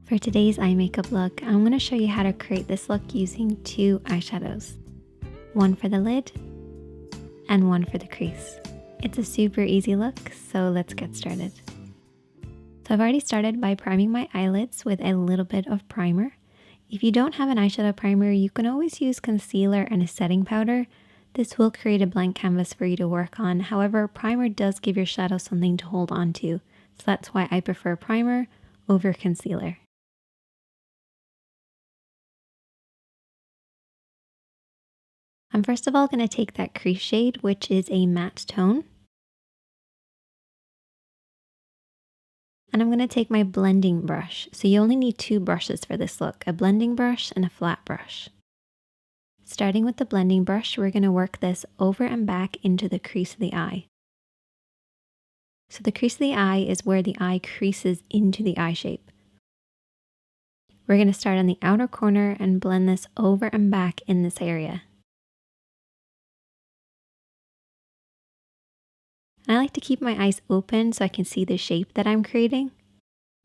For today's eye makeup look, I'm going to show you how to create this look using two eyeshadows. One for the lid and one for the crease. It's a super easy look, so let's get started. So I've already started by priming my eyelids with a little bit of primer. If you don't have an eyeshadow primer, you can always use concealer and a setting powder. This will create a blank canvas for you to work on. However, primer does give your shadow something to hold on to, so that's why I prefer primer over concealer. I'm first of all going to take that crease shade, which is a matte tone. And I'm going to take my blending brush. So you only need two brushes for this look, a blending brush and a flat brush. Starting with the blending brush, we're going to work this over and back into the crease of the eye. So the crease of the eye is where the eye creases into the eye shape. We're going to start on the outer corner and blend this over and back in this area. And I like to keep my eyes open so I can see the shape that I'm creating,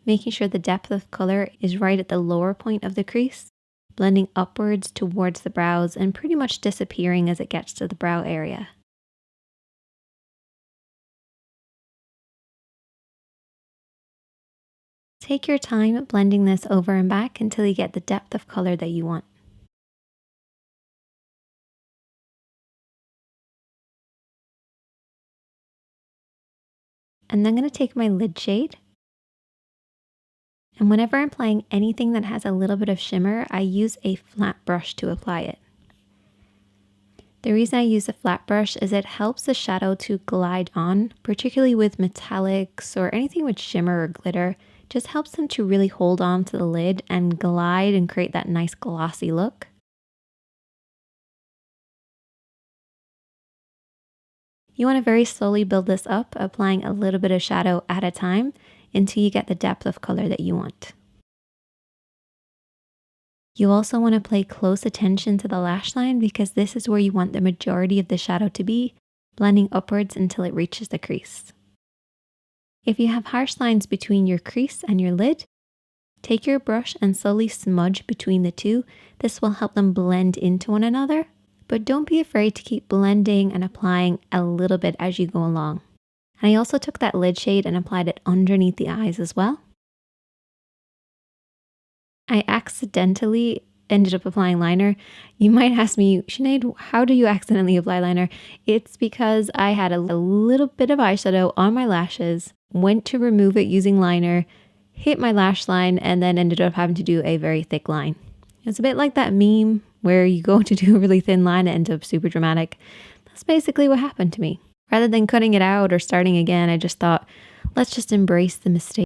making sure the depth of color is right at the lower point of the crease, blending upwards towards the brows and pretty much disappearing as it gets to the brow area. Take your time blending this over and back until you get the depth of color that you want. And then I'm going to take my lid shade. And whenever I'm applying anything that has a little bit of shimmer, I use a flat brush to apply it. The reason I use a flat brush is it helps the shadow to glide on, particularly with metallics or anything with shimmer or glitter. It just helps them to really hold on to the lid and glide and create that nice glossy look. You want to very slowly build this up, applying a little bit of shadow at a time until you get the depth of color that you want. You also want to pay close attention to the lash line because this is where you want the majority of the shadow to be, blending upwards until it reaches the crease. If you have harsh lines between your crease and your lid, take your brush and slowly smudge between the two. This will help them blend into one another. But don't be afraid to keep blending and applying a little bit as you go along. And I also took that lid shade and applied it underneath the eyes as well. I accidentally ended up applying liner. You might ask me, Sinead, how do you accidentally apply liner? It's because I had a little bit of eyeshadow on my lashes, went to remove it using liner, hit my lash line, and then ended up having to do a very thick line. It's a bit like that meme where you go to do a really thin line, it ends up super dramatic. That's basically what happened to me. Rather than cutting it out or starting again, I just thought, let's just embrace the mistake.